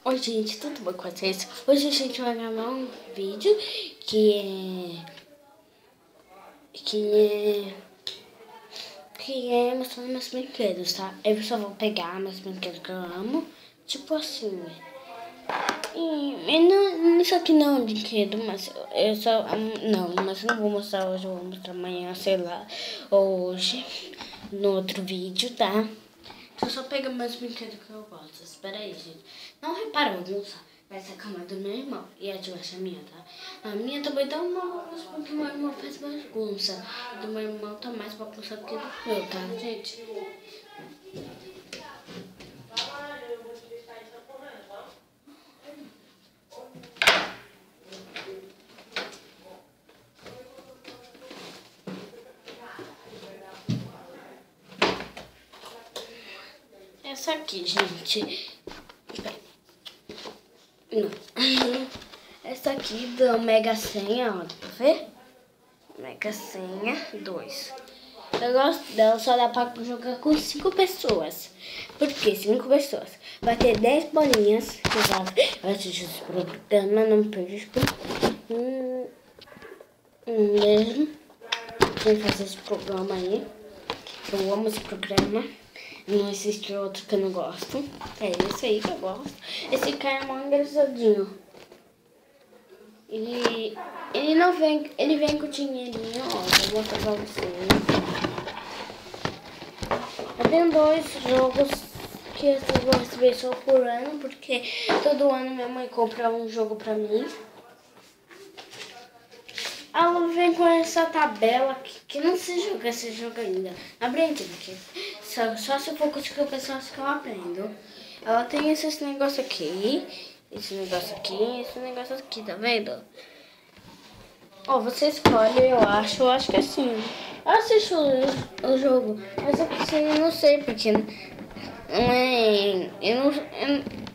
Oi gente, tudo bom com vocês? Hoje a gente vai gravar um vídeo que é mostrando meus brinquedos, tá? Eu só vou pegar meus brinquedos que eu amo, tipo assim. E não, isso aqui não é um brinquedo, mas eu só não, mas eu não vou mostrar hoje, eu vou mostrar amanhã, sei lá, ou hoje, no outro vídeo, tá? Eu só pego meus brinquedos que eu gosto. Espera aí, gente. Não repara a bagunça. Vai ser a cama do meu irmão. E a de baixo é a minha, tá? A minha também dá uma bagunça porque meu irmão faz bagunça. Do meu irmão tá mais bagunça do que do meu, tá, gente? Essa aqui, gente. Não. Essa aqui da Mega Senha, ó. Pra ver? Mega Senha 2. Eu gosto dela, só dá pra jogar com 5 pessoas. Por que 5 pessoas? Vai ter 10 bolinhas. Eu assisto esse programa, não perco. Mesmo. Quem faz esse programa aí. Eu amo esse programa. Não existe outro que eu não gosto. É esse aí que eu gosto. Esse cara é mó engraçadinho. Ele não vem. Ele vem com dinheirinho, ó. Vou mostrar pra vocês. Eu tenho 2 jogos que eu vou receber só por ano, porque todo ano minha mãe compra um jogo pra mim. Ela vem com essa tabela que não se joga esse jogo ainda. Aprende, porque só se for com as pessoas que eu aprendo. Ela tem esse negócio aqui, esse negócio aqui, tá vendo? Ó, você escolhe, eu acho que assim. Eu assisto o jogo, mas eu não sei porque não é.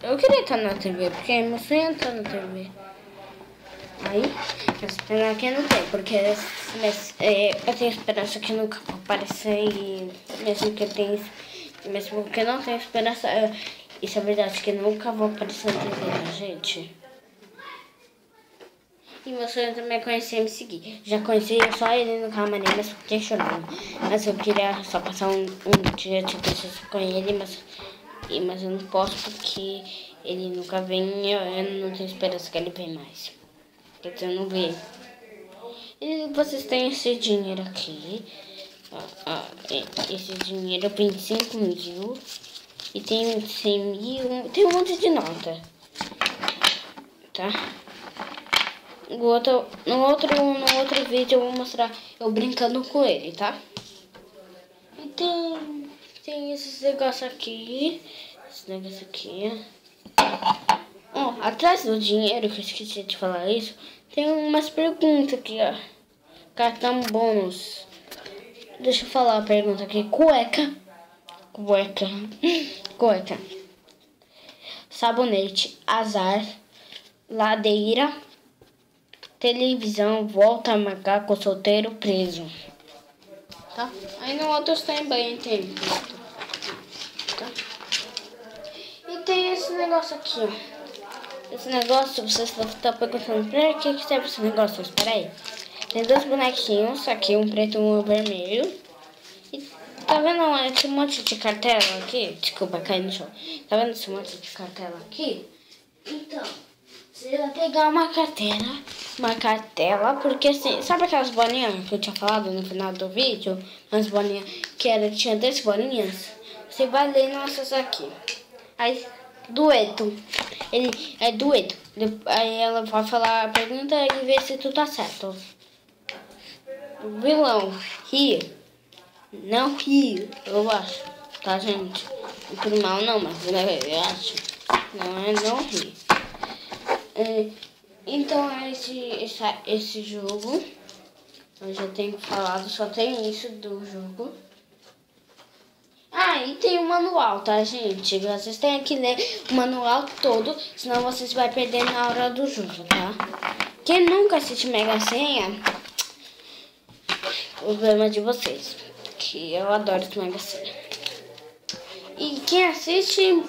Eu queria estar na TV, porque meu sonho é estar na TV. Aí, essa pena aqui não tem, porque eu tenho esperança que nunca vou aparecer e mesmo que eu não tenho esperança, isso é verdade, que nunca vou aparecer na TV, né, gente? E meu sonho também é conhecer e me seguir. Já conheci só ele no camarim, mas fiquei chorando. Mas eu queria só passar um dia tipo com ele, mas eu não posso porque ele nunca vem e eu não tenho esperança que ele venha mais. Quer dizer, eu não vi. E vocês têm esse dinheiro aqui. Esse dinheiro, 25 mil. E tem 100 mil. Tem um monte de nota. Tá? No outro vídeo eu vou mostrar eu brincando com ele, tá? E tem esse negócio aqui. Esse negócio aqui. Ó, atrás do dinheiro, que eu esqueci de falar isso, tem umas perguntas aqui, ó. Cartão bônus. Deixa eu falar a pergunta aqui. Cueca. Sabonete. Azar. Ladeira. Televisão. Volta macaco solteiro preso. Tá? Aí no outro também tem. Tá? E tem esse negócio aqui, ó. Esse negócio, você está perguntando pra que serve esse negócio? Espera aí. Tem 2 bonequinhos, aqui um preto e um vermelho. E tá vendo esse monte de cartela aqui? Desculpa, cair no chão. Tá vendo esse monte de cartela aqui? Então, você vai pegar uma cartela, porque assim, sabe aquelas bolinhas que eu tinha falado no final do vídeo? Umas bolinhas tinha 10 bolinhas? Você vai ler nossas aqui. Aí, dueto. Ele é dueto. Aí ela vai falar a pergunta e ver se tu tá certo. Vilão, rir. Não rir, eu acho. Tá, gente? Por mal não, mas eu acho. Não rir. Então é esse jogo. Eu já tenho falado, só tem isso do jogo. Ah, e tem o manual, tá, gente? Vocês têm que ler o manual todo, senão vocês vão perder na hora do jogo, tá? Quem nunca assiste Mega Senha, o problema de vocês, que eu adoro esse Mega Senha. E quem assiste,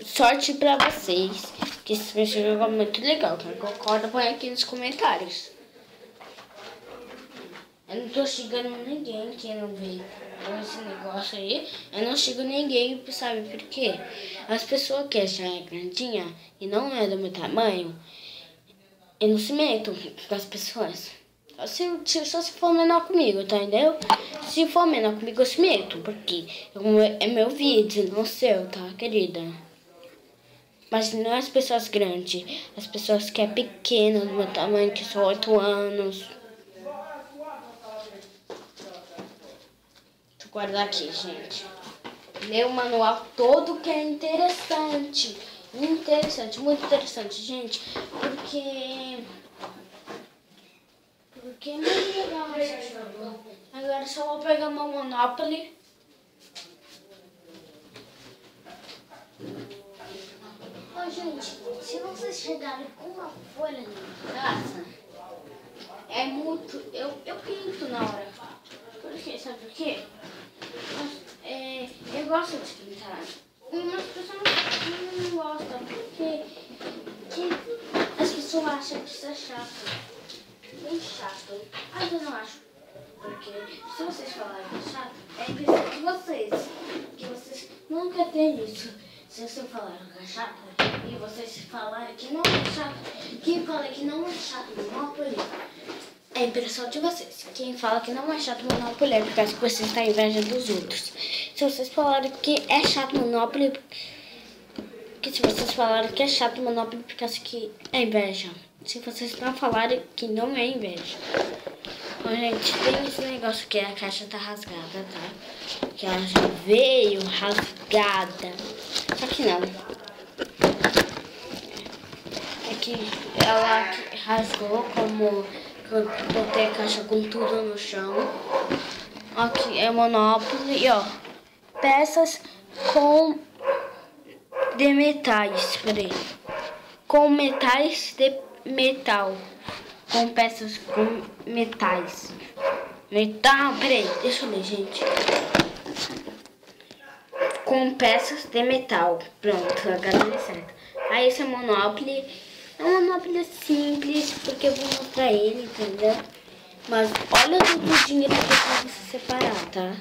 sorte pra vocês, que esse jogo é muito legal. Quem concorda, põe aqui nos comentários. Eu não tô xingando ninguém que não vê esse negócio aí. Eu não xingo ninguém, sabe por quê? As pessoas que acham é grandinha e não é do meu tamanho, eu não se meto com as pessoas. Só se for menor comigo, tá entendeu? Se for menor comigo, eu se meto, porque é meu vídeo, não seu, tá, querida? Mas não as pessoas grandes, as pessoas que é pequena, do meu tamanho, que são 8 anos. Deixa eu guardar aqui, gente. Lê o manual todo que é interessante. Interessante, muito interessante, gente. Porque é muito legal esse jogo. Agora só vou pegar meu Monopoly. Ô, gente, se vocês chegarem com uma folha na casa, é muito... Eu pinto na hora. Por quê? Sabe por quê? Eu gosto de pintar. Umas pessoas não gostam, porque as pessoas acham que isso é chato. Bem chato. Mas eu não acho. Porque se vocês falarem que é chato, é impressão de vocês nunca têm isso. Se você falar que é chato e vocês falarem que não é chato, quem fala que não é chato, Monopoly, é impressão de vocês. Quem fala que não é chato Monopoly é porque vocês têm inveja dos outros. Se vocês falarem que é chato Monopoly, se vocês falarem que é chato Monopoly, porque que é inveja. Se vocês não falarem que não é inveja. Bom, gente, tem esse negócio que a caixa tá rasgada, tá? Que ela já veio rasgada. Só que não. É que ela rasgou como eu botei a caixa com tudo no chão. Aqui é Monopoly, e ó, peças de metais, peraí. Com metais de metal. Com peças com metais. Metal, peraí, deixa eu ler, gente. Com peças de metal. Pronto, agora deu certo. Aí esse é Monopoly. É um Monopoly simples, porque eu vou mostrar ele, entendeu? Mas olha todo o dinheiro que eu pra você separar, tá?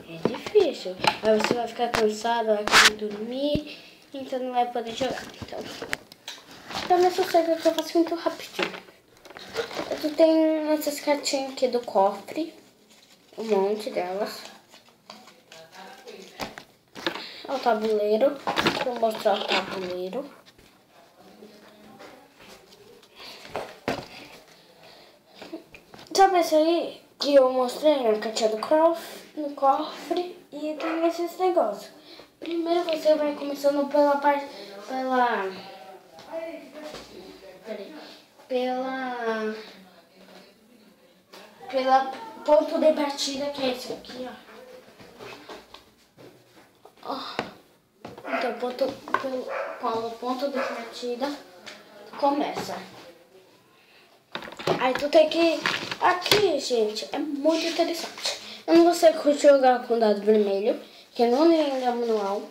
É difícil. Aí você vai ficar cansado, vai querer dormir, então não vai poder jogar. Então nessa série que eu faço muito rapidinho. Eu tenho essas cartinhas aqui do cofre. Um monte delas. Olha o tabuleiro. Vou mostrar o tabuleiro. Sabe esse aí que eu mostrei na cartinha no cofre? E tem esses negócios. Primeiro você vai começando pela parte... Pela ponto de partida, que é esse aqui, ó. Então, pelo ponto de partida, começa. Aí tu tem que... Aqui, gente, é muito interessante. Eu não sei jogar com dado vermelho, que eu não lembro o manual.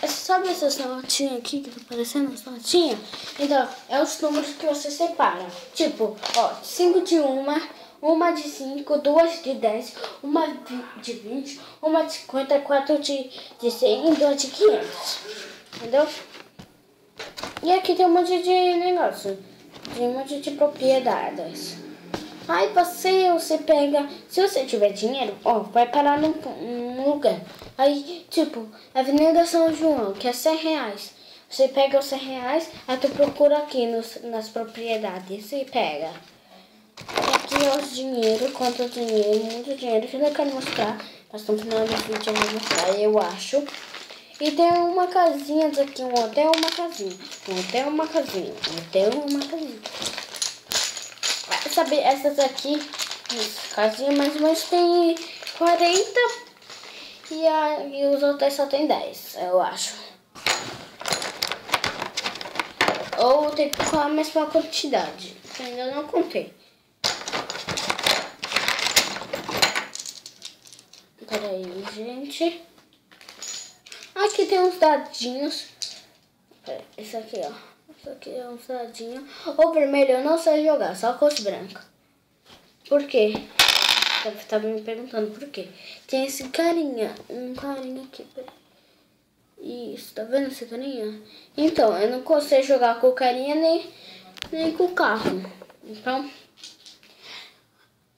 Sabe essas notinhas aqui que tá aparecendo, as notinhas? Então, é os números que você separa. Tipo, ó, 5 de uma de 5, 2 de 10, uma de 20, uma de 50, 4 de 100 e 2 de 500. Entendeu? E aqui tem um monte de negócio. Tem um monte de propriedades. Aí você pega, se você tiver dinheiro, ó, vai parar num lugar. Aí, tipo, Avenida São João, que é R$100. Você pega os R$100, aí tu procura aqui nas propriedades e pega. E aqui é os dinheiro, quanto dinheiro, muito dinheiro, que eu não quero mostrar, mas no final do vídeo eu vou mostrar, eu acho. E tem uma casinha aqui, um hotel, uma casinha. Um hotel, uma casinha. Um hotel, uma casinha. Sabe, essas aqui, casinhas mais ou menos tem 40 e os hotéis só tem 10, eu acho. Ou tem que falar a mesma quantidade, que ainda não contei. Peraí, gente. Aqui tem uns dadinhos. Esse aqui, ó. Esse aqui é uns dadinhos. O vermelho eu não sei jogar, só com os brancos. Por quê? Tá me perguntando por quê. Tem esse carinha. Um carinha aqui. Isso, tá vendo esse carinha? Então, eu não consigo jogar com o carinha nem com o carro. Então...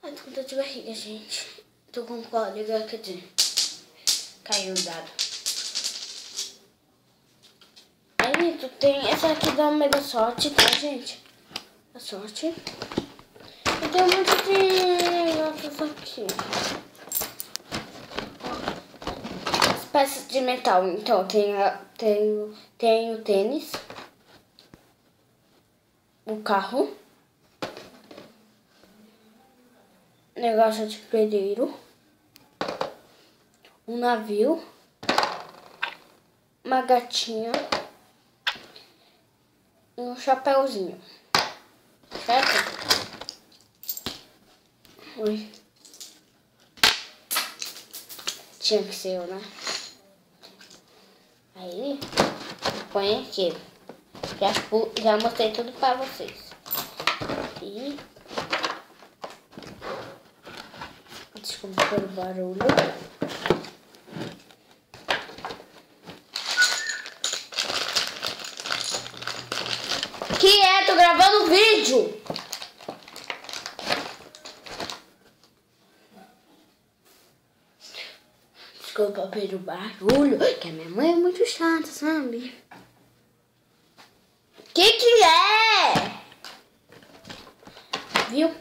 Ai, tô com dor de barriga, gente. Tô com cólica, quer dizer... Caiu o dado. Aí, tu tem... Essa aqui dá uma mega sorte, tá, gente? A sorte. E tem um monte de negócios aqui. As peças de metal. Então, tem o tênis. O carro. Negócio de pedreiro. Um navio. Uma gatinha. E um chapéuzinho. Certo? Ui. Tinha que ser eu, né? Aí, põe aqui. Já mostrei tudo pra vocês. E... Desculpa pelo barulho. Que é? Tô gravando vídeo. Desculpa pelo barulho, que a minha mãe é muito chata, sabe? Que é? Viu?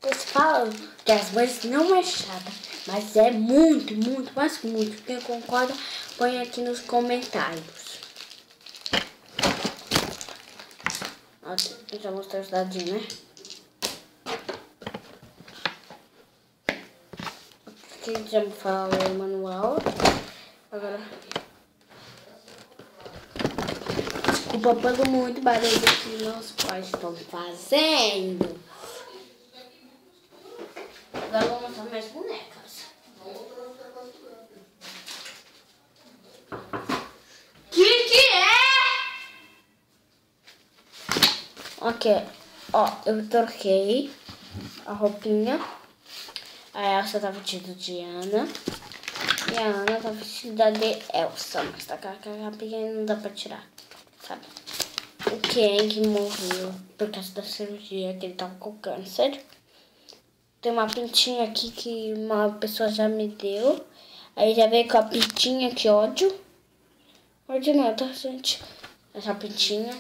Vocês falam que as mães não é chata, mas é muito, mas muito. Quem concorda, põe aqui nos comentários. Ó, eu já mostrei os dadinhos, né? Aqui já me falou o manual. Agora... Desculpa pelo muito barulho que meus pais estão fazendo. Agora eu vou mostrar minhas bonecas. Que é? Ok, ó, eu troquei a roupinha. A Elsa tá vestida de Ana. E a Ana tá vestida de Elsa. Mas tá com a capinha e não dá pra tirar, sabe? O Ken que morreu por causa da cirurgia, que ele tava com câncer. Tem uma pintinha aqui que uma pessoa já me deu. Aí já veio com a pintinha, que ódio. Ódio não, tá, gente? Essa pintinha.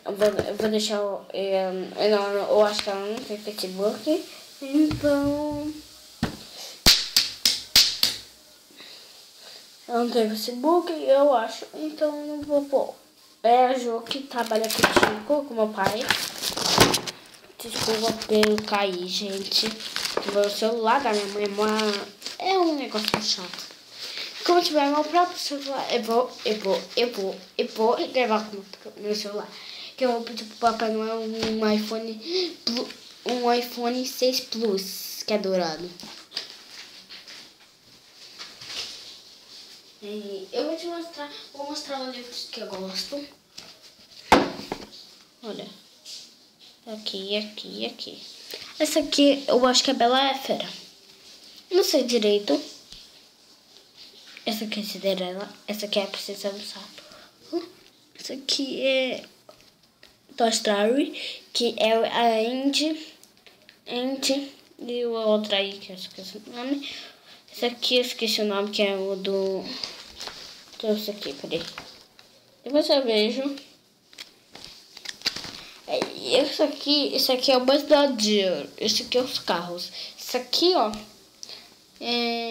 Eu vou deixar... Eu acho que ela não tem Facebook. Então... Ela não tem Facebook, eu acho. Então eu não vou pôr. É a Jo que trabalha comigo, com meu pai. Desculpa pelo cair, gente. O celular da minha mãe é um negócio chato. Como tiver meu próprio celular, eu vou gravar com o meu celular. Que eu vou pedir pro Papai Noel um iPhone 6 Plus, que é dourado. E eu vou mostrar os livros que eu gosto. Olha. Aqui. Essa aqui eu acho que é Bela é Fera. Não sei direito. Essa aqui é Cinderela. Essa aqui é a Princesa do Sapo. Essa aqui é Toy Story, que é a Andy e o outro aí que eu esqueci o nome. Esse aqui eu esqueci o nome, que é o do... Esse aqui, peraí. Depois eu vejo. Esse aqui é o Buzz Lightyear. Esse aqui é os carros. Esse aqui, ó.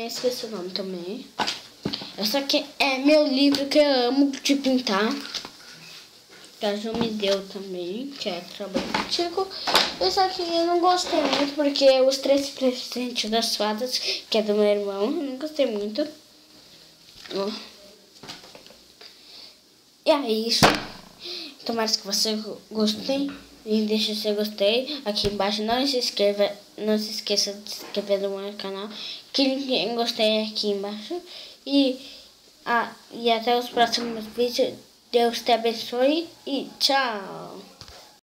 Esqueci o nome também. Esse aqui é meu livro que eu amo de pintar. Que a Ju me deu também, que é Trabalho Contigo. Esse aqui eu não gostei muito, porque os 3 presentes das fadas, que é do meu irmão, eu não gostei muito. E é isso. Tomara que você gostem. E deixe seu gostei aqui embaixo. Não se esqueça de se inscrever no meu canal. Clique em gostei aqui embaixo. E E até os próximos vídeos. Deus te abençoe e tchau.